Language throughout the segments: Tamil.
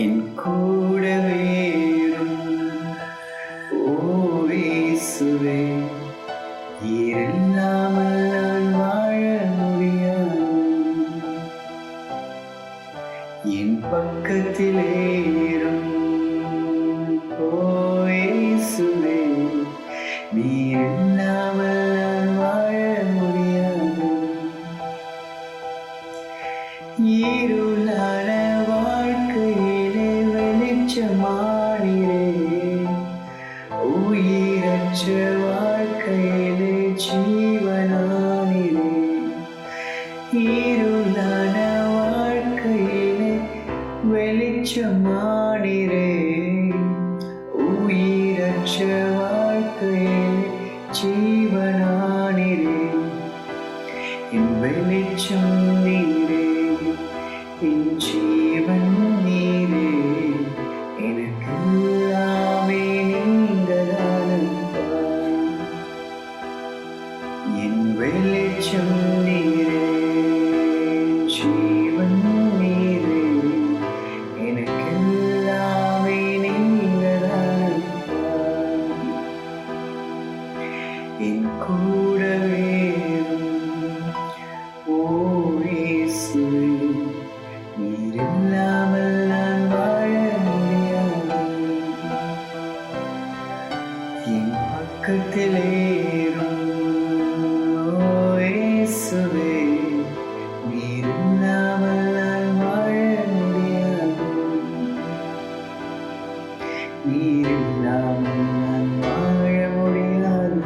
என் கூடவே இயேசுவே, இல்லாமல் நான் வாழ முடியாது. என் பக்கத்திலே இயேசுவே, நீர் இல்லாமல் நான் வாழ முடியாது. இருளான வாழ்க்கையிலே வெளிச்சமானீரே, உயிரற்ற வாழ்க்கையிலே ஜீவனானீரே. இருளான வாழ்க்கையிலே வெளிச்சமானீரே, உயிரற்ற வாழ்க்கையிலே ஜீவனானீரே. என் வெளிச்சம் நீரே, என் ஜீவன் நீரே, எனக்கு எல்லாமே நீங்கதானப்பா. என் வெளிச்சம் நீரே, ஜீவன் நீரே, எனக்கு எல்லாமே நீங்கதானப்பா. என் கூடவே இயேசுவே, நீர் இல்லாமல் நான் வாழ முடியாது. என் பக்கத்திலே இயேசுவே, நீர் இல்லாமல் நான் வாழ முடியாது. நீர் இல்லாமல் நான் வாழ முடியாது.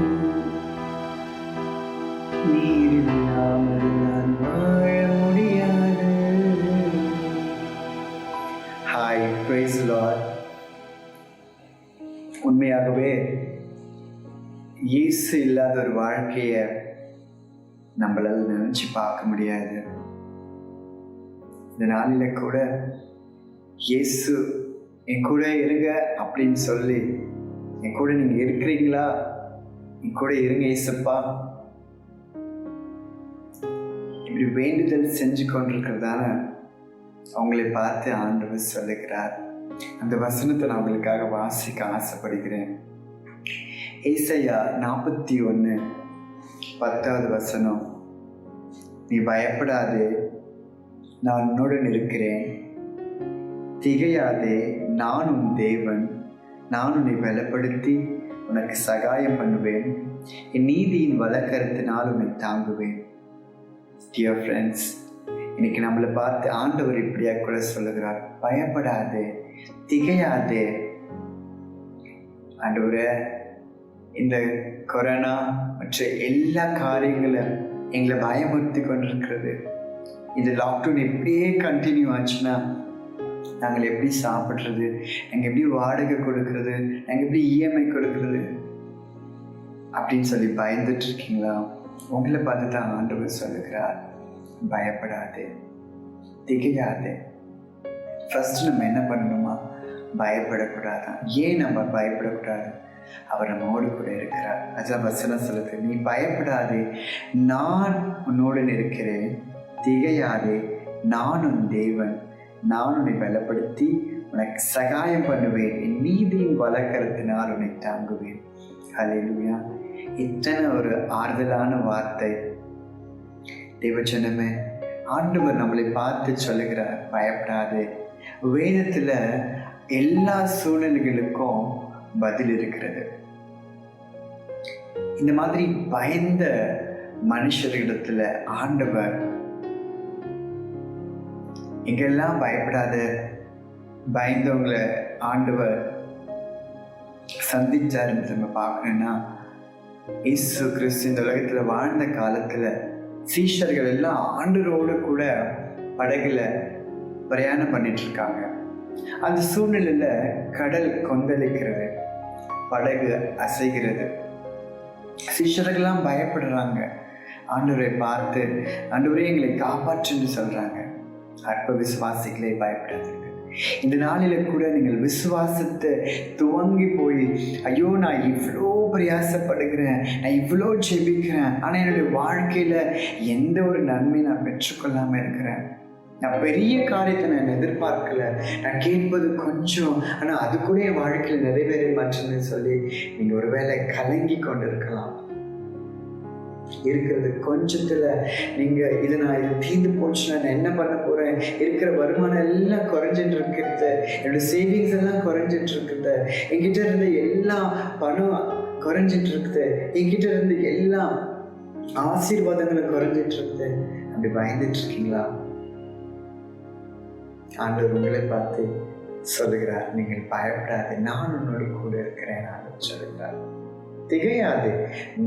நீர் இல்லாமல் நான் வாழ முடியாது. Hi, praise lord. உண்மையாகவே இயேசு இல்லாத ஒரு வாழ்க்கையை நம்மளால நினைச்சு பார்க்க முடியாது. இந்த நாளில கூட இயேசு என் கூட இருங்க அப்படின்னு சொல்லி, என் கூட நீங்க இருக்கிறீங்களா, என் கூட இருங்க இயேசுப்பா, இப்படி வேண்டுதல் செஞ்சு கொண்டிருக்கிறதான அவங்களை பார்த்து ஆண்டவர் சொல்லுகிறார். அந்த வசனத்தை நான் உங்களுக்காக வாசிக்க ஆசைப்படுகிறேன். ஏசாயா 41:10 நீ பயப்படாதே, நான் உன்னுடன் இருக்கிறேன். திகையாதே, நான் உன் தேவன். நான் உன்னை பலப்படுத்தி உனக்கு சகாயம் பண்ணுவேன். என் நீதியின் வலக்கரத்தினால் உன்னை தாங்குவேன். டியர் ஃப்ரெண்ட்ஸ், இன்னைக்கு நம்மளை பார்த்து ஆண்டவர் இப்படியா கூட சொல்லுகிறார், பயப்படாதே, திகையாதே. ஆண்டவரே, இந்த கொரோனா மற்ற எல்லா காரியங்களும் எங்களை பயமுறுத்தி கொண்டிருக்கிறது. இந்த லாக்டவுன் எப்படியே கண்டினியூ ஆச்சுன்னா நாங்கள் எப்படி சாப்பிட்றது, நாங்கள் எப்படி வாடகை கொடுக்கறது, நாங்கள் எப்படி இஎம்ஐ கொடுக்கறது அப்படின்னு சொல்லி பயந்துட்டு இருக்கீங்களா? உங்களை பார்த்து தான் ஆண்டவர் சொல்லுகிறார், பயப்படாதே, திகையாதே. ஃபர்ஸ்ட் நம்ம என்ன பண்ணணுமா? பயப்படக்கூடாதான். ஏன் நம்ம பயப்படக்கூடாது? அவர் நம்மோடு கூட இருக்கிறார். அதான் வசனம் சொல்லுது, நீ பயப்படாதே, நான் உன்னோடு இருக்கிறேன். திகையாதே, நான் உன் தேவன். நான் உன்னை பலப்படுத்தி உனக்கு சகாயம் பண்ணுவேன். என் நீதியின் வலக்கரத்தினால் உன்னை தாங்குவேன். ஹல்லேலூயா! இத்தனை ஒரு ஆறுதலான வார்த்தை. தேவஜனமே, ஆண்டவர் நம்மளை பார்த்து சொல்லுகிறார், பயப்படாதே. வேதத்துல எல்லா சூழ்நிலைகளுக்கும் பதில் இருக்கிறது. இந்த மாதிரி பயந்த மனுஷர்களிடத்துல ஆண்டவர் எங்கெல்லாம் பயப்படாத பயந்தவங்களை ஆண்டவர் சந்திச்சாருன்னு நம்ம பார்க்கணும்னா, இயேசு கிறிஸ்து இந்த உலகத்துல வாழ்ந்த காலத்துல சீஷர்கள் எல்லாம் ஆண்டவரோடு கூட படகுல பிரயாணம் பண்ணிட்டு இருக்காங்க. அந்த சூழ்நிலையில கடல் கொந்தளிக்கிறது, படகு அசைகிறது. சீஷர்கள்லாம் பயப்படுறாங்க. ஆண்டவரை பார்த்து, ஆண்டவரே எங்களை காப்பாற்றுன்னு சொல்றாங்க. அற்ப விசுவாசிகளே, பயப்படாதீங்க. இந்த நாளில கூட நீங்கள் விசுவாசத்தை துவங்கி போய், ஐயோ நான் இவ்வளோ பிரயாசப்படுகிறேன், நான் இவ்வளோ ஜெபிக்கிறேன், ஆனால் என்னுடைய வாழ்க்கையில எந்த ஒரு நன்மை நான் பெற்றுக்கொள்ளாம இருக்கிறேன், நான் பெரிய காரியத்தை நான் எதிர்பார்க்கல, நான் கேட்பது கொஞ்சம், ஆனா அது கூட என் வாழ்க்கையில் நிறைவேற மாட்டேன்னு சொல்லி நீங்க ஒருவேளை கலங்கி கொண்டு இருக்கலாம். இருக்கிறது கொஞ்சத்துல நீங்க இது தீர்ந்து போச்சுன்னா நான் என்ன பண்ண போறேன், இருக்கிற வருமானம் எல்லாம் குறைஞ்சிட்டு இருக்குது, என்னோட சேவிங்ஸ் எல்லாம் குறைஞ்சிட்டு இருக்குது, என்கிட்ட இருந்து எல்லா பணம் குறைஞ்சிட்டு இருக்குது, என்கிட்ட இருந்து எல்லா ஆசீர்வாதங்களும் குறைஞ்சிட்டு இருக்குது. அப்படி பயந்துட்டு இருக்கீங்களா? ஆண்டவர் உங்களை பார்த்து சொல்லுகிறார், நீங்கள் பயப்படாது, நான் உன்னோட கூட இருக்கிறேன் சொல்லுகிறார். திகையாது,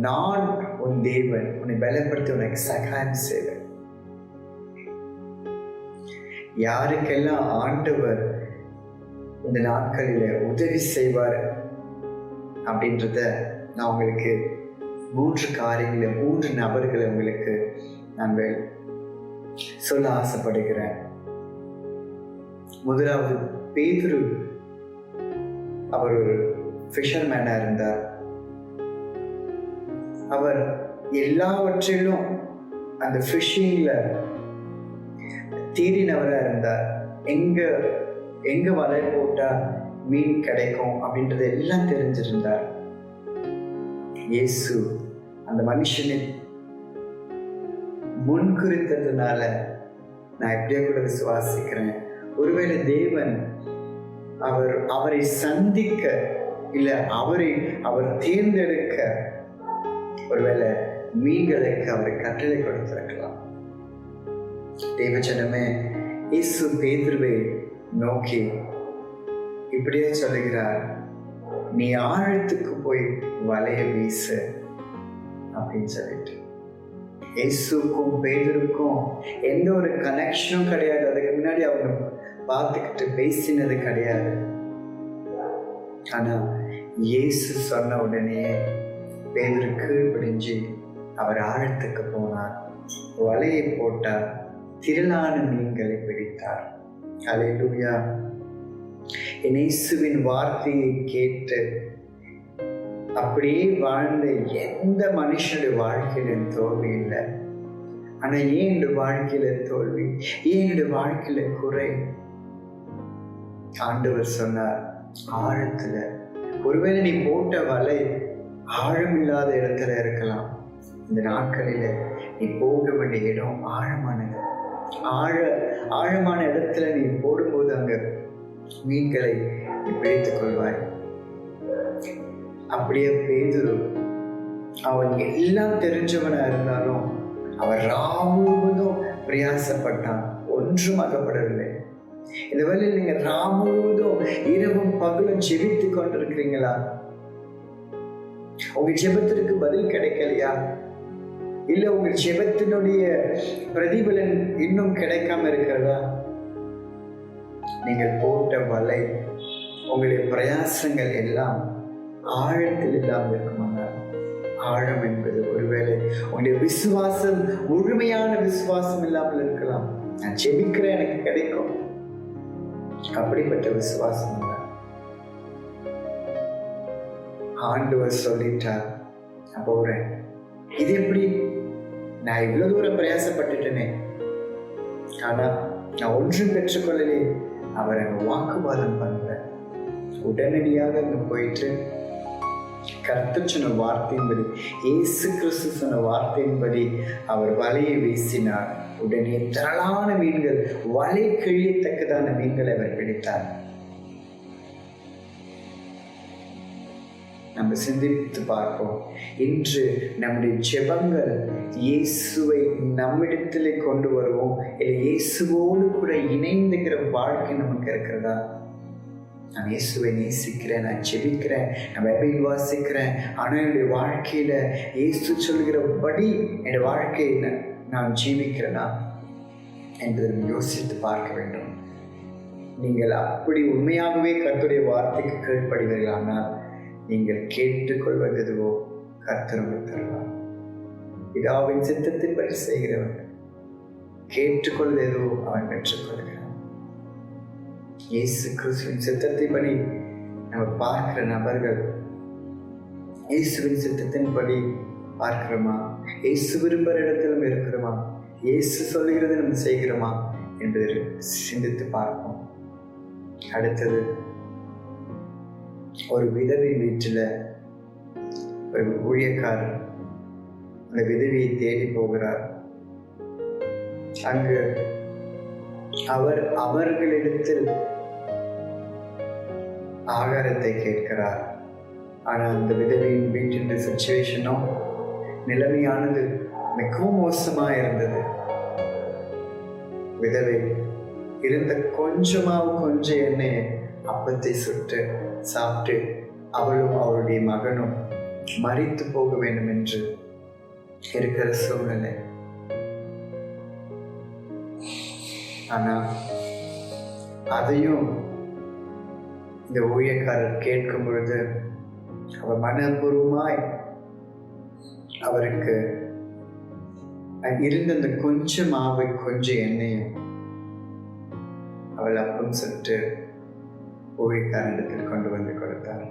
நான் உன் தேவன், உன்னை பலப்படுத்தி உனக்கு சகாயம் செய்வேன். யாருக்கெல்லாம் ஆண்டவர் இந்த நாட்களில உதவி செய்வார் அப்படின்றத நான் உங்களுக்கு 3 காரியங்களை 3 நபர்களை உங்களுக்கு நாங்கள் சொல்ல ஆசைப்படுகிறேன். முதலாவது பேதுரு. அவர் ஒரு ஃபிஷர்மேனா இருந்தார். அவர் எல்லாவற்றிலும் அந்த ஃபிஷிங்ல தீரினவரா இருந்தார். எங்க வலை போட்டா மீன் கிடைக்கும் அப்படின்றது எல்லாம் தெரிஞ்சிருந்தார். இயேசு அந்த மனுஷனை முன்குறித்ததுனால நான் எப்படியா கூட விசுவாசிக்கிறேன், ஒருவேளை தேவன் அவரை சந்திக்க இல்ல அவர் தேர்ந்தெடுக்க ஒருவேளை மீன்களுக்கு அவரை கட்டளை கொடுத்திருக்கலாம். தேவஜனமே, இயேசு பேதுருவை நோக்கி இப்படியே சொல்லுகிறார், நீ ஆழத்துக்கு போய் வலைய வீசு அப்படின்னு சொல்லிட்டு. இயேசுக்கும் பேதுருக்கும் எந்த ஒரு கனெக்ஷனும் கிடையாது. அதுக்கு முன்னாடி அவங்க பார்த்துக்கிட்டு பேசினது கிடையாது. ஆனா இயேசு சொன்ன உடனே பேதுரு கீழ்ப்படிஞ்சு அவர் ஆழத்துக்கு போனார், வலையை போட்டார், திரளான மீன்களை பிடித்தார். அல்லேலூயா. இயேசுவின் வார்த்தையை கேட்டு அப்படியே வாழ்ந்த எந்த மனுஷனுடைய வாழ்க்கையில தோல்வி இல்லை. ஆனா ஏன் என்னுடைய வாழ்க்கையில தோல்வி, ஏன் என்னுடைய வாழ்க்கையில குறை? ஆண்டவர் சொன்னார், ஆழத்துல. ஒருவேளை நீ போட்ட வலை ஆழம் இல்லாத இடத்துல இருக்கலாம். இந்த நாட்களில நீ போக வேண்டிய இடம் ஆழமானது. ஆழமான இடத்துல நீ போடும்போது அங்க மீன்களை நீ பிடித்துக் கொள்வாய். அப்படியே பேதுரு, அவன் எல்லாம் தெரிஞ்சவனா இருந்தாலும் அவர் முழுவதும் பிரயாசப்பட்டான், ஒன்றும் அகப்படவில்லை. இந்த வேளையில் நீங்க முழுவதும் இரவும் பகலும் ஜெபித்துக் கொண்டிருக்கிறீங்களா? உங்க ஜெபத்திற்கு பதில் கிடைக்கலையா? இல்ல உங்க ஜெபத்தினுடைய பிரதிபலன் இன்னும் கிடைக்காம இருக்கிறதா? நீங்கள் போட்ட வலை, உங்களுடைய பிரயாசங்கள் எல்லாம் ஆழத்தில் இல்லாமல் இருக்குமானால், ஆழம் என்பது ஒருவேளை உங்களுடைய விசுவாசம் முழுமையான விசுவாசம் இல்லாமல் இருக்கலாம். நான் ஜெபிக்கிறேன், எனக்கு கிடைக்கும், அப்படிப்பட்ட விசுவாசம் இல்லை. ஆண்டவர் சொல்லிட்டார், நான் போறேன். இது எப்படி? நான் இவ்வளவு தூரம் பிரயாசப்பட்டுட்டேனே, ஆனா நான் ஒன்றும் பெற்றுக்கொள்ளலே. அவர் அங்க வாக்குவாதம் பண்ணல. உடனடியாக அங்க போயிட்டு கர்த்தர் சொன்ன வார்த்தையின்படி, இயேசு கிறிஸ்து சொன்ன வார்த்தையின்படி அவர் வலையை வீசினார். உடனே திரளான மீன்கள், வலை கிழியத்தக்கதான மீன்களை அவர் பிடித்தார். நம்ம சிந்தித்து பார்ப்போம். இன்று நம்முடைய ஜெபங்கள் இயேசுவை நம்மிடத்திலே கொண்டு வருவோம், இல்லை இயேசுவோடு கூட இணைந்துகிற வாழ்க்கை நமக்கு இருக்கிறதா? நான் இயேசுவை நேசிக்கிறேன், நான் ஜெபிக்கிறேன், நான் பைபிள் வாசிக்கிறேன், ஆனால் என்னுடைய வாழ்க்கையில இயேசு சொல்கிறபடி என்னுடைய வாழ்க்கையை நான் ஜீவிக்கிறேனா என்பதை யோசித்து பார்க்க வேண்டும். நீங்கள் அப்படி உண்மையாகவே கர்த்தருடைய வார்த்தைக்கு கீழ்ப்படுவீர்களானால் நீங்கள் கேட்டுக்கொள்வது எதுவோ கர்த்தர் உங்களுக்கு தருவார். பிதாவின் சித்தத்தின்படி செய்கிறவன் கேட்டுக்கொள்வது எதுவோ அவன் பெற்றுக்கொள்கிறான். இயேசு கிறிஸ்துவின் சித்தத்தின்படி நம்ம பார்க்கிற நபர்கள் இயேசுவின் சித்தத்தின்படி பார்க்கிறோமா? இயேசு விரும்புகிற இடத்திலும் இருக்கிறோமா? இயேசு சொல்லுகிறது நம்ம செய்கிறோமா என்பதை சிந்தித்து பார்ப்போம். அடுத்தது, ஒரு விதவை வீட்டில் ஒரு ஊழியக்காரர் அந்த விதவியை தேடி போகிறார். அங்கு அவர்களிடத்தில் ஆகாரத்தை கேட்கிறார். ஆனால் அந்த விதவையின் வீட்டின் சிச்சுவேஷனோ, நிலைமையானது மிகவும் மோசமா இருந்தது. விதவை இருந்த கொஞ்சம் எண்ணெயை அப்பத்தை சுட்டு சாப்பிட்டு அவளும் அவருடைய மகனும் மரித்து போக வேண்டும் என்று இருக்கிற சூழ்நிலை. ஆனா அதையும் இந்த ஊழியக்காரர் கேட்கும் பொழுது அவர் மனப்பூர்வமாய் அவருக்கு இருந்த அந்த கொஞ்சம் மாவை கொஞ்சம் எண்ணெயும் அவள் அப்பம் சுட்டு ஊழியக்காரனிடத்தில் கொண்டு வந்து கொடுத்தார்.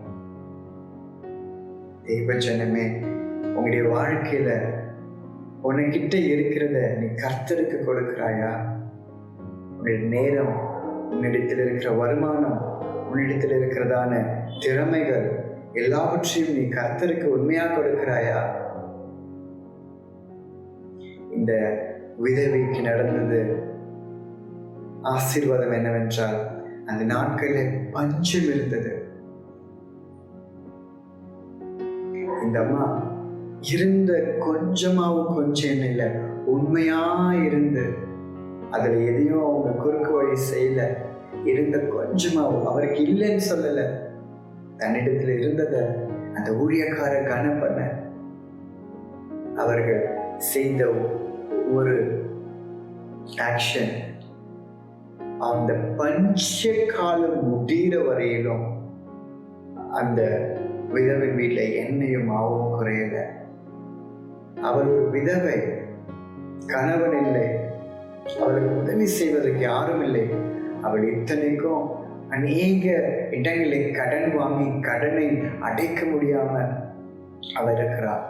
தெய்வ ஜனமே, உங்களுடைய வாழ்க்கையில உனக்கிட்ட இருக்கிறத நீ கர்த்தருக்கு கொடுக்கிறாயா? உன்னுடைய நேரம், உன்னிடத்தில் இருக்கிற வருமானம், உன்னிடத்தில் இருக்கிறதான திறமைகள் எல்லாவற்றையும் நீ கர்த்தருக்கு உண்மையா கொடுக்கிறாயா? இந்த விதவைக்கு நடந்தது ஆசீர்வாதம் என்னவென்றால், அந்த நாட்களில் பஞ்சம் இருந்தது. இந்த அம்மா இருந்த கொஞ்சமாவும் கொஞ்சம் எண்ணெயில உண்மையா இருந்து அதுல எதையும் அவங்க குறுக்கு வழி செய்யல. இருந்த கொஞ்சமாவும் அவருக்கு இல்லைன்னு சொல்லல, தன்னிடத்துல இருந்தத அந்த ஊழியக்கார கனம் பண்ண அவர்கள் செய்த ஒரு ஆக்ஷன் அந்த பஞ்ச காலம் முடிகிற வரையிலும் அந்த விதவை வீட்டுல எண்ணெயும் மாவும் குறையல. அவள் ஒரு விதவை, கணவன் இல்லை, அவளுக்கு உதவி செய்வதற்கு யாரும் இல்லை. அவள் இத்தனைக்கும் அநேக இடங்களில் கடன் வாங்கி கடனை அடைக்க முடியாம அவள் இருக்கிறாள்.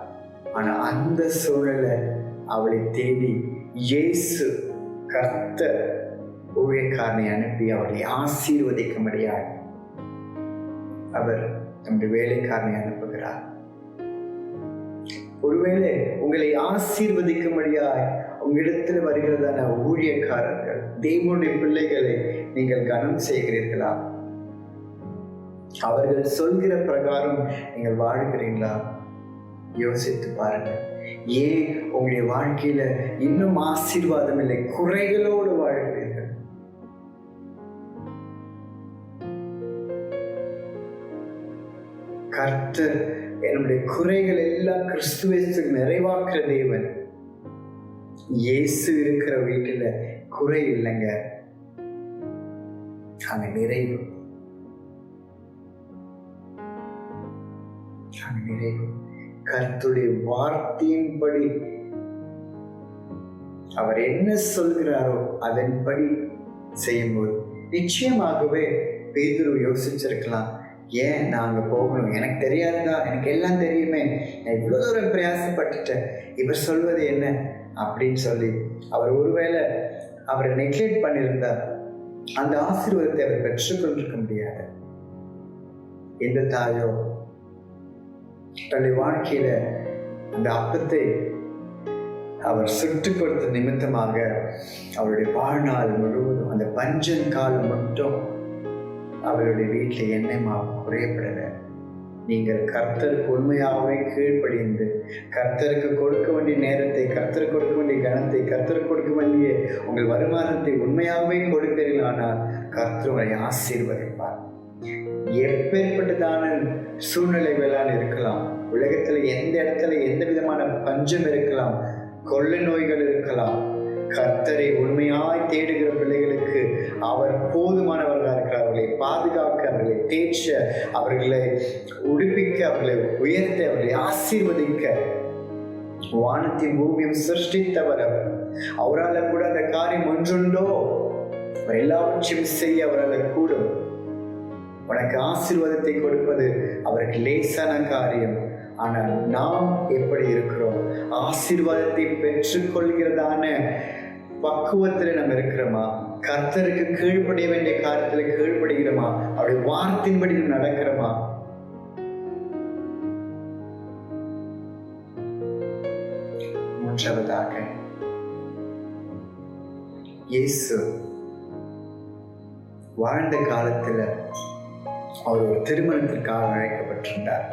ஆனா அந்த சூழலை அவளை தேடி இயேசு கர்த்தர் ஊழியக்காரனை அனுப்பி அவளை ஆசீர்வதிக்க முடியாது அவர் நம்முடைய வேலைக்காரனை அனுப்புகிறார். ஒருவேளை உங்களை ஆசீர்வதிக்க முடியாது உங்களிடத்தில் வருகிறதான ஊழியக்காரர்கள், தேவனுடைய பிள்ளைகளை நீங்கள் கனம் செய்கிறீர்களா? அவர்கள் சொல்கிற பிரகாரம் நீங்கள் வாழ்கிறீங்களா? யோசித்து பாருங்க. ஏன் உங்களுடைய வாழ்க்கையில இன்னும் ஆசீர்வாதம் இல்லை, குறைகளோடு வாழ்கிறீர்கள்? கர்த்தர் என்னுடைய குறைகள் எல்லாம் கிறிஸ்துவுக்கு நிறைவாக்குற தேவன். இயேசு இருக்கிற வீட்டுல குறை இல்லைங்க, அங்க நிறைவு, அங்க நிறைவு. கர்த்தருடைய வார்த்தையின்படி அவர் என்ன சொல்கிறாரோ அதன்படி செய்யும்போது நிச்சயமாகவே பேதுரு யோசிச்சிருக்கலாம், ஏன் நாங்க போகணும், எனக்கு தெரியாதா, எனக்கு எல்லாம் தெரியுமே, நான் இவ்வளவு தூரம் பிரயாசப்பட்டுட்டேன், இவர் சொல்வது என்ன அப்படின்னு சொல்லி அவர் ஒருவேளை அவரை நெக்லெக்ட் பண்ணியிருந்தார், அந்த ஆசீர்வாதத்தை அவர் பெற்றுக்கொண்டிருக்க முடியாது. எந்த தாயோ தன்னுடைய வாழ்க்கையில அந்த அப்பத்தை அவர் சுட்டு கொடுத்த நிமித்தமாக அவருடைய வாழ்நாள் முழுவதும் அந்த பஞ்சன் காலம் மட்டும் அவருடைய வீட்டில் எண்ணெய் மாவு குறையப்படலை. நீங்கள் கர்த்தருக்கு உண்மையாகவே கீழ்ப்படிந்து கர்த்தருக்கு கொடுக்க வேண்டிய நேரத்தை, கர்த்தருக்கு கொடுக்க வேண்டிய கனத்தை, கர்த்தருக்கு கொடுக்க வேண்டிய உங்கள் வருமானத்தை உண்மையாகவே கொடுப்பீர்களானால் கர்த்தர் உங்களை ஆசீர்வதிப்பார். எப்பேற்பட்டதான சூழ்நிலைகளால் இருக்கலாம், உலகத்துல எந்த இடத்துல எந்த விதமான பஞ்சம் இருக்கலாம், கொள்ளை நோய்கள் இருக்கலாம், கர்த்தரை உண்மையாய் தேடுகிற பிள்ளைகளுக்கு அவர் போதுமானவர்களாக இருக்கிறார். அவர்களை பாதுகாக்க, அவர்களை தேற்ற, அவர்களை உடுப்பிக்க, அவர்களை உயர்த்த, அவர்களை ஆசீர்வதிக்க வானத்தையும் பூமியும் சிருஷ்டித்தவர் அவர். அவரால் கூட அந்த காரியம் ஒன்றுண்டோ, அவர் எல்லாவற்றையும் செய்ய அவரால் கூடும். உனக்கு ஆசீர்வாதத்தை கொடுப்பது அவருக்கு லேசான காரியம். ஆனால் நாம் எப்படி இருக்கிறோம்? ஆசீர்வாதத்தை பெற்றுக்கொள்கிறதான பக்குவத்தில் நம்ம இருக்கிறோமா? கர்த்தருக்கு கீழ்ப்படிய வேண்டிய காரியத்துல கீழ்ப்படுகிறோமா? அவருடைய வார்த்தையின்படி நடக்கிறோமா? மூன்றாவதாக, இயேசு வாழ்ந்த காலத்துல அவர் ஒரு திருமணத்திற்காக அழைக்கப்பட்டிருந்தார்.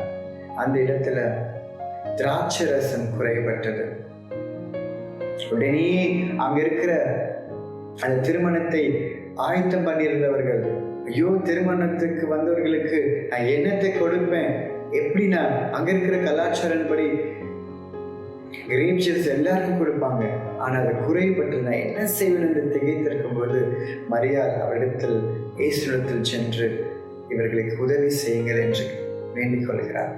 அந்த இடத்துல திராட்சை ரசம் குறைபட்டது. உடனே அங்க இருக்கிற அந்த திருமணத்தை ஆயத்தம் பண்ணியிருந்தவர்கள், ஐயோ, திருமணத்துக்கு வந்தவர்களுக்கு நான் என்னத்தை கொடுப்பேன், எப்படி நான் அங்க இருக்கிற கலாச்சாரப்படி கிரேப் ஜூஸ் எல்லாருக்கும் கொடுப்பாங்க, ஆனா அது குறைபட்டு நான் என்ன செய்வேன் என்று திகைத்திருக்கும் போது மரியாள் அவரிடத்தில் இயேசுவிடத்தில் சென்று இவர்களுக்கு உதவி செய்யுங்கள் என்று வேண்டிக் கொள்கிறார்.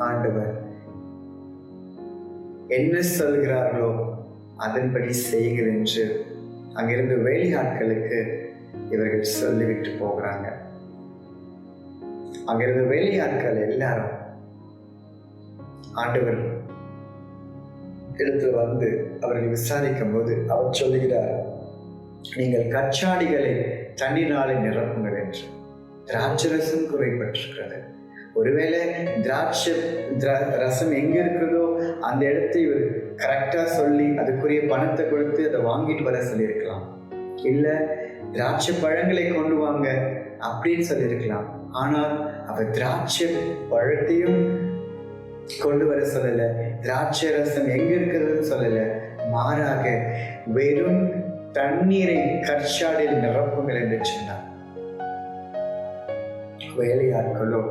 ஆண்டவர் என்ன சொல்கிறார்களோ அதன்படி செய்யுங்கள் என்று அங்கிருந்து வேலையாட்களுக்கு இவர்கள் சொல்லிவிட்டு போகிறாங்க. அங்கிருந்து வேலையாட்கள் எல்லாரும் ஆண்டவர் இடத்துல வந்து அவர்கள் விசாரிக்கும் போது அவர் சொல்லுகிறார், நீங்கள் கச்சாடிகளை தண்ணீராலே நிரப்புங்கள் என்று. திராட்சை ரசம் குறைபட்டிருக்கிறது. ஒருவேளை திராட்சை ரசம் எங்க இருக்கிறதோ அந்த இடத்தை இவர் கரெக்டா சொல்லி அதுக்குரிய பணத்தை கொடுத்து அதை வாங்கிட்டு வர சொல்லியிருக்கலாம். இல்ல திராட்சை பழங்களை கொண்டு வாங்க அப்படின்னு சொல்லியிருக்கலாம். ஆனால் அவர் திராட்சை பழத்தையும் கொண்டு வர சொல்லல, திராட்சை ரசம் எங்க இருக்கிறதுன்னு சொல்லல. மாறாக வெறும் தண்ணீரை கற்சாடில் நிரப்புங்கள் என்று சொன்னார். வேலையாட்களோ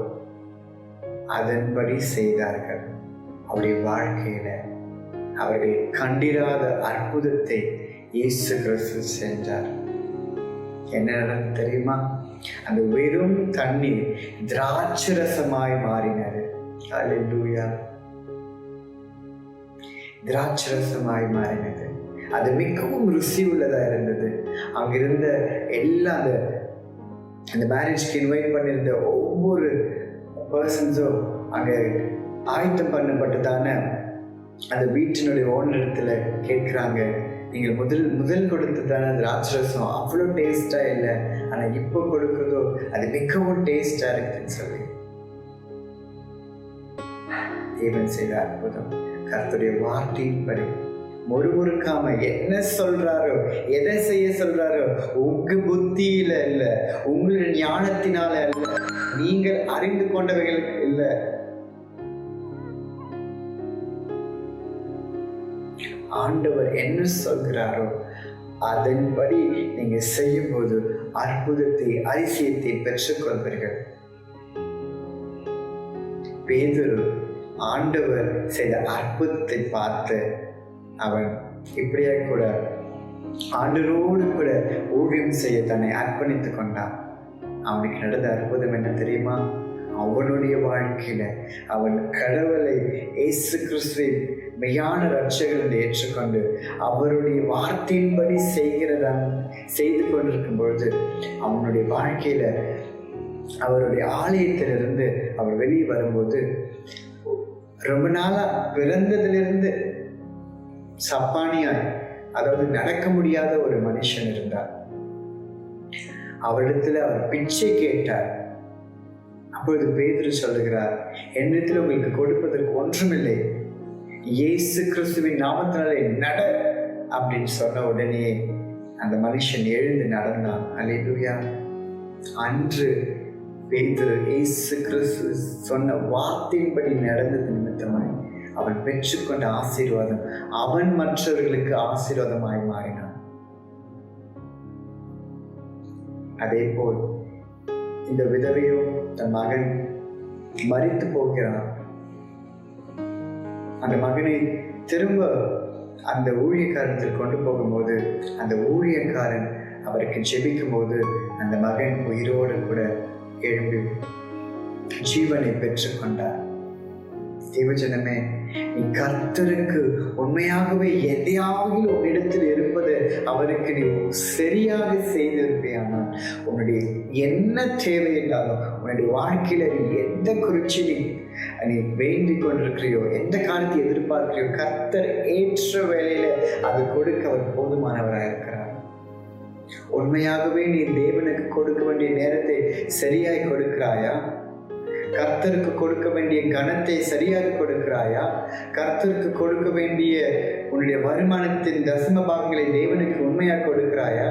அதன்படி செய்தார்கள். அவருடைய வாழ்க்கையில அவர்கள் கண்டிராத அற்புதத்தை இயேசு கிறிஸ்து செஞ்சார். என்ன நடந்தது தெரியுமா? அந்த வெறும் தண்ணீர் திராட்சை ரசமாய் மாறினது. அல்லேலூயா! திராட்சை ரசமாய் மாறினது. அது மிகவும் ருசி உள்ளதா இருந்தது. அங்கிருந்த எல்லா அந்த மேரேஜ்க்கு இன்வைட் பண்ணியிருந்த ஒவ்வொரு பர்சன்ஸும் அங்க ஆயத்தம் பண்ணப்பட்டதான அந்த வீட்டினுடைய ஓனரிடத்துல கேட்கிறாங்க, நீங்கள் முதல் கொடுத்ததான திராட்சை ரசம் அவ்வளோ டேஸ்டா இல்லை, ஆனா இப்போ கொடுக்குறதோ அது மிகவும் டேஸ்டா இருக்குன்னு சொல்லி தேவன் செய்த அற்புதம். கர்த்தருடைய வார்த்தையின்படி முறுமுறுக்காம என்ன சொல்றாரோ, எதை செய்ய சொல்றாரோ, உங்க புத்தியில இல்ல, உங்களுடைய ஞானத்தினால அல்ல, நீங்கள் அறிந்து கொண்டவைகள் இல்ல, ஆண்டவர் என்ன சொல்கிறாரோ அதன்படி நீங்க செய்யும் போது அற்புதத்தை அதிசயத்தை பெற்றுக்கொள்வீர்கள். பேதுரு ஆண்டவர் செய்த அற்புதத்தை பார்த்து அவன் இப்படியா கூட ஆண்டவரோடு கூட ஊழியம் செய்ய தன்னை அர்ப்பணித்துக் கொண்டான். அவனுக்கு நடந்த அற்புதம் என்ன தெரியுமா? அவனுடைய வாழ்க்கையில அவன் கடவுளை இயேசு கிறிஸ்துவை மெய்யான ரட்சகர் என்று ஏற்றுக்கொண்டு அவருடைய வார்த்தையின்படி செய்து கொண்டிருக்கும் பொழுது அவனுடைய வாழ்க்கையில அவருடைய ஆலயத்திலிருந்து அவர் வெளியே வரும்போது ரொம்ப நாளா பிறந்ததிலிருந்து சப்பானியாய், அதாவது நடக்க முடியாத ஒரு மனுஷன் இருந்தார். அவரிடத்துல அவர் பிச்சை கேட்டார். அப்பொழுது பேதுரு சொல்லுகிறார், என்னிடத்தில் உங்களுக்கு கொடுப்பதற்கு ஒன்றுமில்லை, இயேசு கிறிஸ்துவின் நாமத்தினாலே நட அப்படின்னு சொன்ன உடனே அந்த மனுஷன் எழுந்து நடந்தான். அல்லேலூயா! அன்று பேதுரு இயேசு கிறிஸ்து சொன்ன வார்த்தையின்படி நடந்தது நிமித்தமாய் அவன் பெற்றுக்கொண்ட ஆசீர்வாதம் அவன் மற்றவர்களுக்கு ஆசீர்வாதமாய் மாறினான். அதே போல் இந்த விதவையும் தன் மகன் மரித்து போகிறான். அந்த மகனை திரும்ப அந்த ஊழியக்காரத்தில் கொண்டு போகும்போது அந்த ஊழியக்காரன் அவருக்கு ஜெபிக்கும் போது அந்த மகன் உயிரோடு கூட எழும்பி ஜீவனை பெற்றுக்கொண்டார். தேவஜனமே, நீ கர்த்தருக்கு உண்மையாகவே எதையாவது உன்னிடத்தில் இருப்பது அவருக்கு நீ சரியாக செய்திருப்பேயானால், உன்னுடைய என்ன தேவை என்றாலும், உன்னுடைய வாழ்க்கையில நீ எந்த குறிச்சி நீ வேண்டிக் கொண்டிருக்கிறியோ, எந்த காலத்தை எதிர்பார்க்கிறியோ, கர்த்தர் ஏற்ற வேளையில அது கொடுக்க அவர் போதுமானவராக இருக்கிறார். உண்மையாகவே நீ தேவனுக்கு கொடுக்க வேண்டிய நேரத்தை சரியாய் கொடுக்கிறாயா? கர்த்தருக்கு கொடுக்க வேண்டிய கனத்தை சரியாக கொடுக்கிறாயா? கர்த்தருக்கு கொடுக்க வேண்டிய உன்னுடைய வருமானத்தின் தசம பாகங்களை தேவனுக்கு உண்மையாக கொடுக்கிறாயா?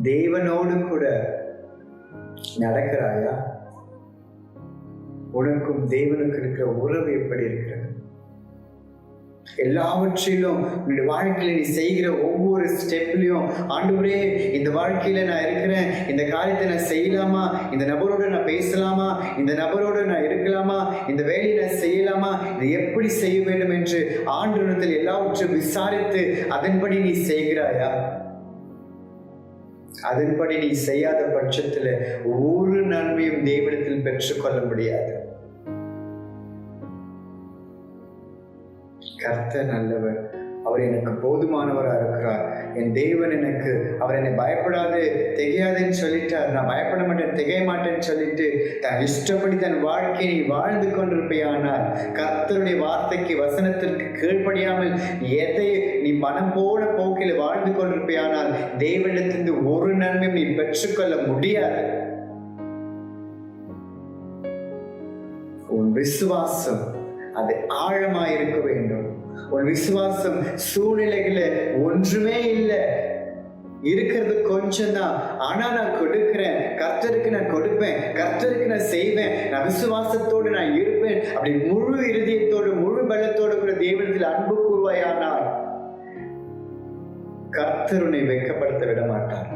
தேவனோடு கூட நடக்கிறாயா? உனக்கும் தேவனுக்கு இருக்கிற உறவு எப்படி இருக்கிறது? எல்லாவற்றிலும் உன்னுடைய வாழ்க்கையில நீ செய்கிற ஒவ்வொரு ஸ்டெப்லையும், ஆண்டவரே இந்த வாழ்க்கையில நான் இருக்கிறேன், இந்த காரியத்தை நான் செய்யலாமா, இந்த நபரோட நான் பேசலாமா, இந்த நபரோட நான் இருக்கலாமா, இந்த வேலையை நான் செய்யலாமா, இதை எப்படி செய்ய வேண்டும் என்று ஆண்டவரிடத்தில் எல்லாவற்றையும் விசாரித்து அதன்படி நீ செய்கிறாயா? அதன்படி நீ செய்யாத பட்சத்துல ஒரு நன்மையும் தேவனிடத்தில் பெற்றுக்கொள்ள முடியாது. கர்த்தர் நல்லவர், அவர் எனக்கு போதுமானவராக இருக்கிறார். என் தேவன் எனக்கு, அவர் என்னை பயப்படாது திகையாதுன்னு சொல்லிட்டார். நான் பயப்பட மாட்டேன், திகைய மாட்டேன்னு சொல்லிட்டு தன் இஷ்டப்படி தன் வாழ்க்கையை நீ வாழ்ந்து கொண்டிருப்பேயானால், கர்த்தருடைய வார்த்தைக்கு வசனத்திற்கு கீழ்ப்படியாமல் எதை நீ மனம் போன போக்கில் வாழ்ந்து கொண்டிருப்பேயானால், தேவனிடத்திலிருந்து ஒரு நன்மையும் நீ பெற்றுக்கொள்ள முடியாது. உன் விசுவாசம் அது ஆழமாய் இருக்க வேண்டும். உன் விசுவாசம் சூழ்நிலைகள ஒன்றுமே இல்லை, இருக்கிறது கொஞ்சம் தான், ஆனா நான் கொடுக்கிறேன், கர்த்தருக்கு நான் கொடுப்பேன், கர்த்தருக்கு நான் செய்வேன், நான் விசுவாசத்தோடு நான் இருப்பேன், அப்படி முழு இருதயத்தோடு முழு பலத்தோடு கூட தேவனிடத்தில் அன்பு கூர்வாயானால் கர்த்தர் உன்னை வெட்கப்படுத்த விட மாட்டார்.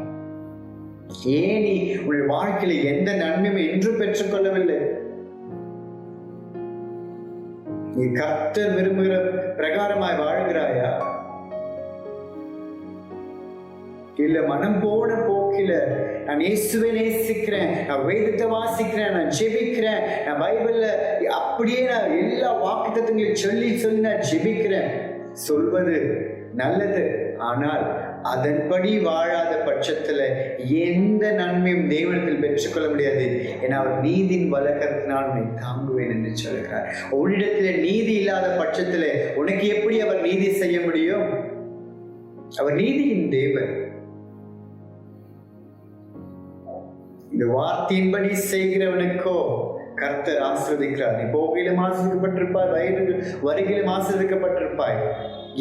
ஏன் நீ உன் வாழ்க்கையில எந்த நன்மையும் இன்று பெற்றுக்கொள்ளவில்லை? நீ கர்த்தர் விரும்புகிற பிரகாரமாய் வாழ்கிறாயா? இல்ல மனம் போன போக்கில நான் இயேசுவை நேசிக்கிறேன், நான் வேதத்தை வாசிக்கிறேன், நான் ஜெபிக்கிறேன், நான் பைபிள்ல அப்படியே நான் எல்லா வாக்குத்தத்தங்களையும் சொல்லி நான் ஜெபிக்கிறேன், சொல்வது நல்லது, ஆனால் அதன்படி வாழாத பட்சத்துல எந்த நன்மையும் தேவனிடத்தில் பெற்றுக்கொள்ள முடியாது. ஏன்னா அவர் நீதியின் வழக்கத்தினால் உன்னை தாங்குவேன் என்று சொல்கிறார். உன்னிடத்துல நீதி இல்லாத பட்சத்துல உனக்கு எப்படி அவர் நீதி செய்ய முடியும்? அவர் நீதியின் தேவன். இந்த வார்த்தையின்படி செய்கிறவனுக்கோ கர்த்தர் ஆசீர்வதிக்கிறார். நீ போகையிலும் ஆசீர்வதிக்கப்பட்டிருப்பாய், வருகையிலும் ஆசீர்வதிக்கப்பட்டிருப்பாய்.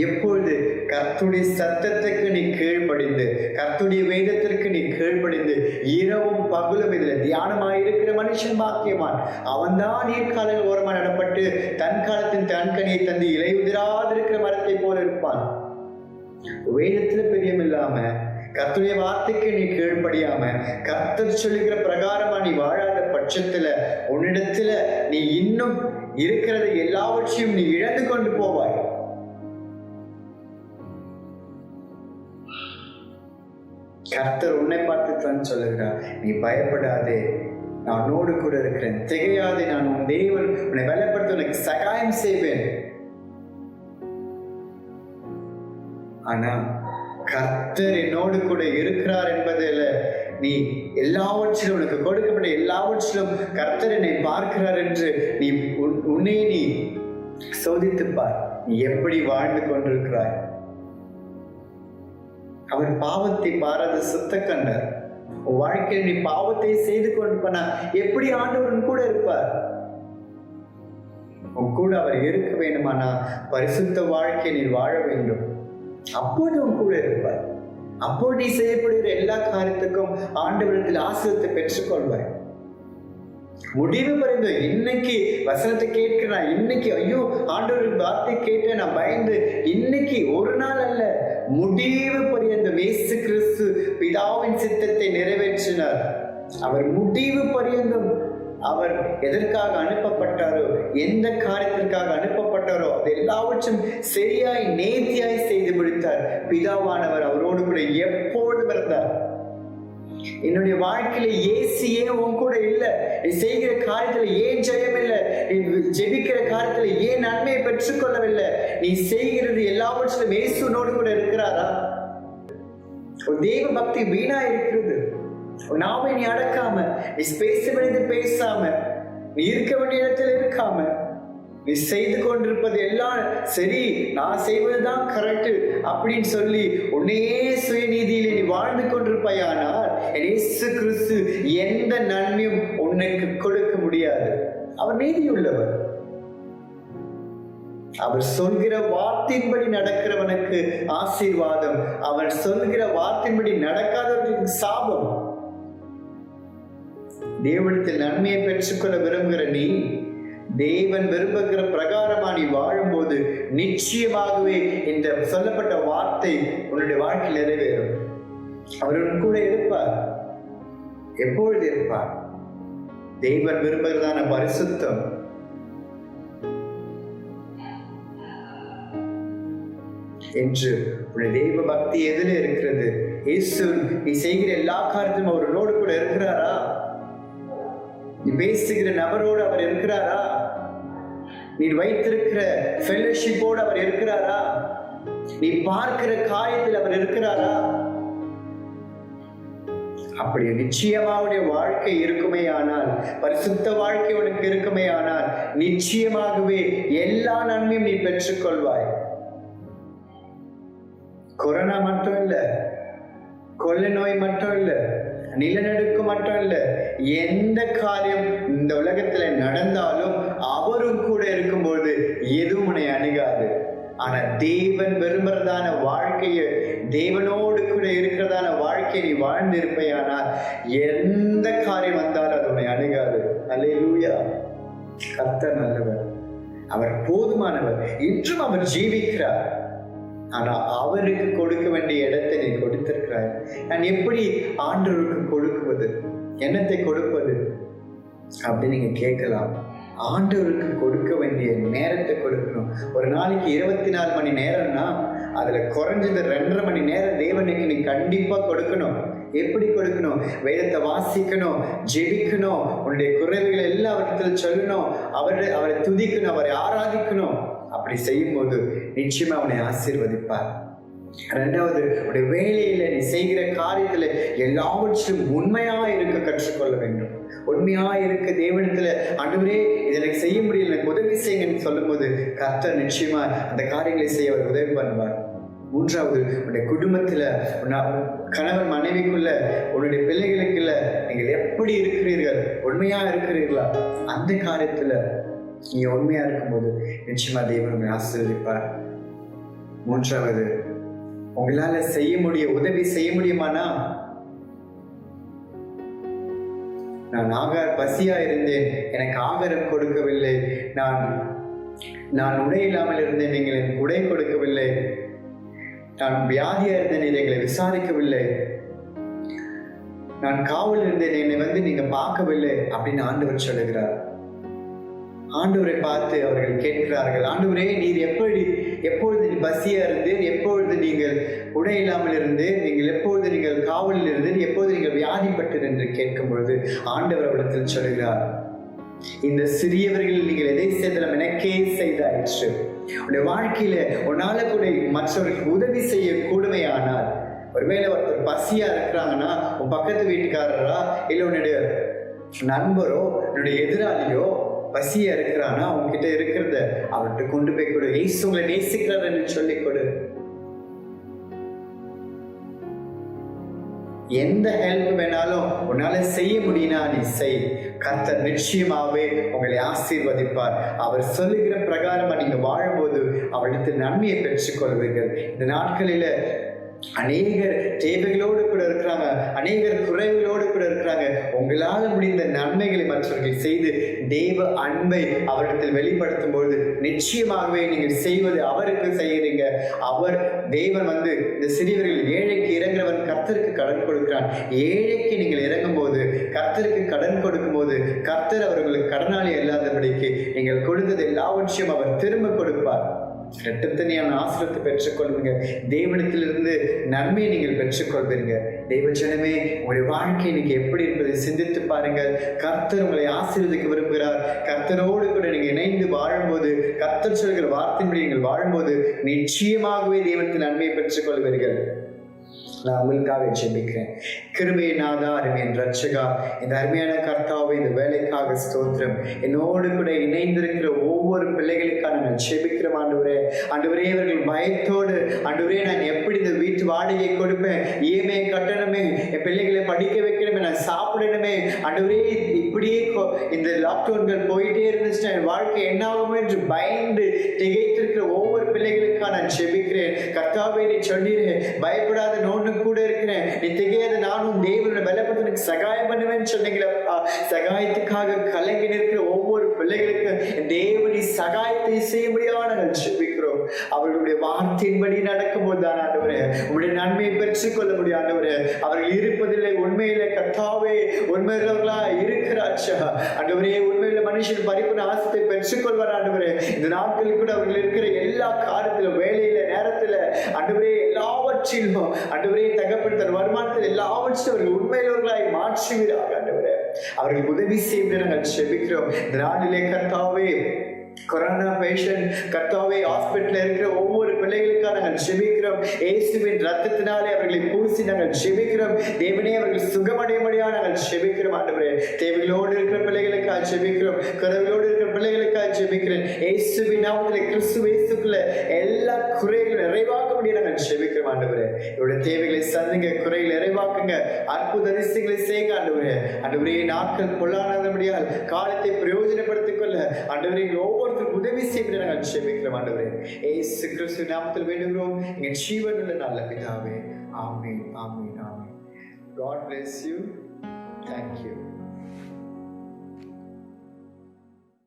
எப்பொழுது கர்த்தருடைய சத்தத்துக்கு நீ கீழ்ப்படிந்து, கர்த்தருடைய வேதத்திற்கு நீ கீழ்ப்படிந்து இரவும் பகலும் இதுல தியானமாயிருக்கிற மனுஷன் பாக்கியவான். அவன் தான் நீர்க்காலில் ஓரமாக நடப்பட்டு தன் காலத்தின் தன்கனியை தந்து இலையுதிராதிருக்கிற மரத்தை போல இருப்பான். வேதத்துல பிரியம் இல்லாம, கர்த்தருடைய வார்த்தைக்கு நீ கீழ்ப்படியாம, கர்த்தர் சொல்லுகிற பிரகாரமா நீ வாழாத பட்சத்துல உன்னிடத்துல நீ இன்னும் இருக்கிறது எல்லாவற்றையும் நீ இழந்து கொண்டு போவாய். கர்த்தர் உன்னை பார்த்து தான் சொல்லுகிறார், நீ பயப்படாதே, நான் உன்னோடு கூட இருக்கிறேன், திகையாதே, நான் உன் தேவன், உன்னை பலப்படுத்த உனக்கு சகாயம் செய்வேன். ஆனா கர்த்தர் என்னோடு கூட இருக்கிறார் என்பதில் நீ எல்லாவற்றிலும் உனக்கு கொடுக்கப்பட்ட எல்லாவற்றிலும் கர்த்தர் என்னை பார்க்கிறார் என்று நீ உன்னை நீ சோதித்துப்பார். நீ எப்படி வாழ்ந்து கொண்டிருக்கிறாய்? அவர் பாவத்தை பாராத சுத்த கண்டர். உன் வாழ்க்கையில் நீ பாவத்தை செய்து கொண்டு போனா எப்படி ஆண்டவன் கூட இருப்பார்? உன் கூட அவர் இருக்க வேண்டுமானா பரிசுத்த வாழ்க்கை நீ வாழ வேண்டும். அப்போது உன் கூட இருப்பார். அப்போது நீ செய்யப்படுகிற எல்லா காரியத்துக்கும் ஆண்டவரிடத்தில் ஆசீர்வாதத்தை பெற்றுக்கொள்வாய். முடிவு பரிந்து இன்னைக்கு வசனத்தை கேட்கிறேன், இன்னைக்கு ஐயோ ஆண்டவரின் வார்த்தை கேட்டேன், நான் பயந்து, இன்னைக்கு ஒரு நாள் அல்ல, முடிவு பரியந்தம் இயேசு கிறிஸ்து பிதாவின் சித்தத்தை நிறைவேற்றினார். அவர் முடிவு பரியந்தம் அவர் எதற்காக அனுப்பப்பட்டாரோ, எந்த காரியத்திற்காக அனுப்பப்பட்டாரோ அது எல்லாவற்றும் சரியாய் நேர்த்தியாய் செய்து முடித்தார். பிதாவானவர் அவரோடு கூட எப்பொழுதும் இருந்தார். என்னுடைய வாழ்க்கையில ஏசி ஏன் உன் கூட இல்ல? நீ செய்கிற காரியத்துல ஏன் ஜெயம் இல்லை? நீ ஜெபிக்கிற காரியத்துல ஏன் நன்மையை பெற்றுக்கொள்ளவில்லை? நீ செய்கிறது எல்லாவற்றிலும் இயேசுனோடு கூட இருக்கிறாரா? தெய்வ பக்தி வீணா இருக்கிறது. நாம நீ அடக்காம, நீ பேச வேண்டியது பேசாம, நீ இருக்க வேண்டிய இடத்துல இருக்காம, நீ செய்து கொண்டிருப்பது எல்லாம் சரி, நான் செய்வதுதான் கரெக்ட் அப்படின்னு சொல்லி உன்னையே சுயநீதியிலே நீ வாழ்ந்து கொண்டிருப்பாயானால் இயேசு கிறிஸ்து எந்த நன்மையும் உனக்கு கொடுக்க முடியாது. அவர் நீதியுள்ளவர். அவர் சொல்கிற வார்த்தையின்படி நடக்கிறவனுக்கு ஆசீர்வாதம், அவர் சொல்கிற வார்த்தையின்படி நடக்காதவர்களுக்கு சாபம். தேவனிடத்தில் நன்மையை பெற்றுக்கொள்ள விரும்புகிற நீ, தேவன் விரும்புகிற பிரகாரமா நீ வாழும்போது நிச்சயமாகவே இந்த சொல்லப்பட்ட வார்த்தை உன்னுடைய வாழ்க்கையில் நிறைவேறும். அவர் கூட இருப்பார். எப்பொழுது இருப்பார்? தேவன் விரும்புகிறதான பரிசுத்தம். என்று உன்னுடைய தெய்வ பக்தி எதில இருக்கிறது? இயேசு நீ செய்கிற எல்லா காரியத்திலும் அவரோடு கூட இருக்கிறாரா? நீ பேசுகிற நபரோடு அவர் இருக்கிறாரா? நீ வைத்திருக்கிற ஃபெலோஷிப்போடு அவர் இருக்கிறாரா? நீ பார்க்கிற காரியத்தில் அவர் இருக்கிறாரா? அப்படி நிச்சயமாவுடைய வாழ்க்கை இருக்குமே ஆனால், பரிசுத்த வாழ்க்கை உனக்கு இருக்குமே ஆனால், நிச்சயமாகவே எல்லா நன்மையும் நீ பெற்றுக்கொள்வாய். கொரோனா மட்டும் இல்ல, கொள்ளை நோய் மட்டும் இல்ல, நிலநடுக்கம் மட்டும் இல்ல, எந்த காரியம் இந்த உலகத்துல நடந்தாலும் அவரும் கூட இருக்கும்போது எதுவும் உன்னை அணுகாது. ஆனா தேவன் விரும்புறதான வாழ்க்கையை, தேவனோடு கூட இருக்கிறதான வாழ்க்கையை நீ வாழ்ந்து இருப்பையானால் எந்த காரியம் வந்தாலும் அது உன்னை அணுகாது. அல்லேலூயா. கர்த்தர் நல்லவர், அவர் போதுமானவர். இன்றும் அவர் ஜீவிக்கிறார். ஆனா அவருக்கு கொடுக்க வேண்டிய இடத்தை நீ கொடுத்திருக்கிறாய். நான் எப்படி ஆண்டவருக்கு கொடுக்குவது, என்னத்தை கொடுப்பது அப்படின்னு நீங்க கேட்கலாம். ஆண்டவருக்கு கொடுக்க வேண்டிய நேரத்தை கொடுக்கணும். ஒரு நாளைக்கு 24 மணி நேரம்னா அதுல குறைஞ்சது 2.5 மணி நேரம் தேவனுக்கு நீ கண்டிப்பா கொடுக்கணும். எப்படி கொடுக்கணும்? வேதத்தை வாசிக்கணும், ஜெபிக்கணும், உன்னுடைய குறைவுகளை எல்லாவற்றிலும் சொல்லணும், அவரை துதிக்கணும், அவரை ஆராதிக்கணும். அப்படி செய்யும் போது நிச்சயமா அவனை ஆசீர்வதிப்பார். இரண்டாவது, உடைய வேலையில நீ செய்கிற காரியத்துல எல்லாவற்றிலும் உண்மையா இருக்க கற்றுக்கொள்ள வேண்டும். உண்மையா இருக்க தேவனிடத்துல, ஆண்டவரே இதை எனக்கு செய்ய முடியல, எனக்கு உதவி செய்யுங்கன்னு சொல்லும் போது கர்த்தர் நிச்சயமா அந்த காரியங்களை செய்ய அவர் உதவி பண்ணுவார். மூன்றாவது, உன்னுடைய குடும்பத்துல, கணவன் மனைவிக்குள்ள, உன்னுடைய பிள்ளைகளுக்குள்ள நீங்கள் எப்படி இருக்கிறீர்கள், உண்மையா இருக்கிறீர்களா? அந்த காரியத்துல நீ உண்மையா இருக்கும்போது நிச்சயமா தேவன் உங்களை ஆசீர்வதிப்பார். மூன்றாவது, உங்களால உதவி செய்ய முடியுமானா, நான் பசியா இருந்தேன், எனக்கு ஆகாரம் கொடுக்கவில்லை, நான் உடை இல்லாமல் இருந்தேன், நீங்கள் எனக்கு உடை கொடுக்கவில்லை, நான் வியாதியா இருந்தேன், எங்களை விசாரிக்கவில்லை, நான் காவல் இருந்தேன், என்னை நீங்க பார்க்கவில்லை அப்படின்னு ஆண்டவர் சொல்லுகிறார். ஆண்டவரை பார்த்து அவர்கள் கேட்கிறார்கள், ஆண்டவரே நீர் எப்பொழுது நீ பசியா இருந்து, எப்பொழுது நீங்கள் உடை இல்லாமல் இருந்து, எப்பொழுது நீங்கள் காவலில் இருந்து, எப்பொழுது நீங்கள் வியாதிப்பட்டது என்று கேட்கும் பொழுது ஆண்டவர் அவரிடத்தில் சொல்கிறார், இந்த சிறியவர்களில் நீங்கள் எதை செய்தாலும் எனக்கே செய்தாயிற்று. உன்னுடைய வாழ்க்கையில உன்னால கூட மற்றவர்களுக்கு உதவி செய்ய கூடுமையானால், ஒருவேளை ஒருத்தர் பசியா இருக்கிறாங்கன்னா, உன் பக்கத்து வீட்டுக்காரரா இல்ல உன்னுடைய நண்பரோ உன்னுடைய எதிராளியோ பசியா இருக்கிறானா, உன்கிட்ட இருக்கிறத அவர்கிட்ட கொண்டு போய் கொடு. இயேசு உங்களை நேசிக்கிறார் என்று சொல்லிக் கொடு. எந்த ஹெல்ப் வேணாலும் உன்னால செய்ய முடியும்னா நீ செய். கர்த்தர் நிச்சயமாவே உங்களை ஆசீர்வதிப்பார். அவர் சொல்லுகிற பிரகாரமா நீங்க வாழும்போது அவரிடத்தில் நன்மையை பெற்றுக் கொள்வீர்கள். இந்த நாட்களில அநேகர் தேவைகளோடு கூட இருக்கிறாங்க, அநேகர் குறைவுகளோடு கூட இருக்கிறாங்க. உங்களால் முடிந்த நன்மைகளை மற்றவர்கள் செய்து தேவ அன்பை அவரிடத்தில் வெளிப்படுத்தும் பொழுது நிச்சயமாகவே நீங்கள் செய்வது அவருக்கு செய்கிறீங்க. தேவன் இந்த சிறியவர்கள் ஏழைக்கு இறங்குறவன் கர்த்தருக்கு கடன் கொடுக்கிறான். ஏழைக்கு நீங்கள் இறங்கும் போது, கர்த்தருக்கு கடன் கொடுக்கும் போது, கர்த்தர் அவர்களுக்கு கடனாளி இல்லாதபடிக்கு நீங்கள் கொடுத்தது எல்லாவற்றையும் அவர் திரும்ப கொடுப்பார். இரட்டத்தனையான ஆசிரத்தை பெற்றுக்கொள்வீங்க. தேவனிடத்திலிருந்து நன்மையை நீங்கள் பெற்றுக்கொள்வீங்க. தெய்வ ஜனமே, உங்களுடைய வாழ்க்கை இன்னைக்கு எப்படி இருப்பதை சிந்தித்து பாருங்கள். கர்த்தர் உங்களை ஆசீர்வதிக்க விரும்புகிறார். கர்த்தரோடு கூட நீங்க இணைந்து வாழும்போது, கர்த்தர் சொல்கிற வார்த்தையின்படி நீங்கள் வாழும்போது நிச்சயமாகவே தேவனத்தின் நன்மையை பெற்றுக் கொள்வீர்கள். நான் உங்களுக்காக ஜெபிக்கிறேன். கிருபையின் ஆதாரம் என் ரட்சகா, இந்த அருமையான கர்த்தாவை இந்த வேலைக்காக ஸ்தோத்திரம். என்னோடு கூட இணைந்திருக்கிற ஒவ்வொரு பிள்ளைகளுக்காக நான் ஜெபிக்கிறேன் ஆண்டவரே. ஆண்டவரே, இவர்கள் பயத்தோடு ஆண்டவரே, நான் எப்படி இந்த வீட்டு வாடகை கொடுப்பேன், இஎம்ஐ கட்டணமே, என் பிள்ளைகளை படிக்க வைக்கணுமே, நான் சாப்பிடணுமே, ஆண்டவரே இப்படியே இந்த லாக்டவுன்கள் போயிட்டே இருந்துச்சுன்னா என் வாழ்க்கை என்ன ஆகுமோ என்று பயந்து திகைத்திருக்கிற ஒவ்வொரு பிள்ளைகளுக்காக நான் ஜெபிக்கிறேன். கர்த்தாவே, நீ சொன்னீரே, பயப்படாத, நோண்டு கூட இருக்கிறேன், நீ திகையாத, நானும் தேவனோட பலப்படுத்த சகாயம் பண்ணுவேன்னு சொன்னீங்களா? சகாயத்துக்காக கலங்கி நிற்கிற ஒவ்வொரு பிள்ளைகளுக்கு தேவனி சகாயத்தை செய்ய முடியாத நாங்கள் ஜெபிக்கிறோம். அவர்களுடைய வார்த்தையின்படி நடக்கும் போது தான் ஆண்டவரே உங்களுடைய நன்மையை பெற்றுக் கொள்ள முடியும். ஆண்டவரே, அவர்கள் இருப்பதில்லை, உண்மையில கர்த்தாவே உண்மையுள்ளவர்களா இருக்கிறாச்சா? ஆண்டவரே, உண்மையில மனுஷன் பரிபூர்ண ஆசத்தை பெற்றுக் கொள்வார். ஆண்டவரே, இந்த நாட்களில் கூட அவர்கள் இருக்கிற எல்லா காரியத்திலும், வேலையில, நேரத்துல, ஆண்டவரே எல்லாவற்றிலும், ஆண்டவரே தகப்பன் வருமானத்தில் எல்லாவற்றிலும் அவர்கள் உண்மையுள்ளவர்களாய் மாற்றுவீராக. ஆண்டவரே, அவர்கள் உதவி செய்ய நாங்கள் ஜெபிக்கிறோம். இந்த நாளிலே கர்த்தாவே, கொரோனா பேஷண்ட் கர்த்தாவே ஹாஸ்பிட்டல் இருக்கிற ஒவ்வொரு பிள்ளைகளுக்காக நாங்கள் ஜெபிக்கிறோம். இயேசுவின் ரத்தத்தினாலே அவர்களை பூசி நாங்கள் ஜெபிக்கிறோம். தேவனே, அவர்கள் சுகமடையும்படியாக நாங்கள் ஜெபிக்கிறோம். ஆண்டவரே, தேவைகளோடு இருக்கிற பிள்ளைகளுக்காக ஜெபிக்கிறோம். குறைகளோடு இருக்கிற பிள்ளைகளுக்காக ஜெபிக்கிறேன். இயேசுவின் நாமத்திலே, கிறிஸ்து இயேசுக்குள்ள எல்லா குறைகளும் நிறைவாக்கும்படியாக நாங்கள் ஜெபிக்கிறோம். ஆண்டவரே, இவருடைய தேவைகளை சந்திங்க, குறைகளை நிறைவாக்குங்க, அற்புத அதிசயங்களை செய்யுங்க. ஆண்டவரே, ஆண்டவரே, நாட்கள் பொல்லாதபடியால் காலத்தை பிரயோஜனப்படுத்திக் கொள்ள ஆண்டவரே ஒவ்வொருத்தரும் உதவி செய்ய நாங்கள் ஜெபிக்கிறோம். ஆண்டவரே, இயேசு கிறிஸ்து நாமத்தில் வேண்டுகிறோம் எங்கள் ஜீவனுள்ள நல்ல பிதாவே. ஆமென், ஆமென், ஆமென். God bless you. Thank you.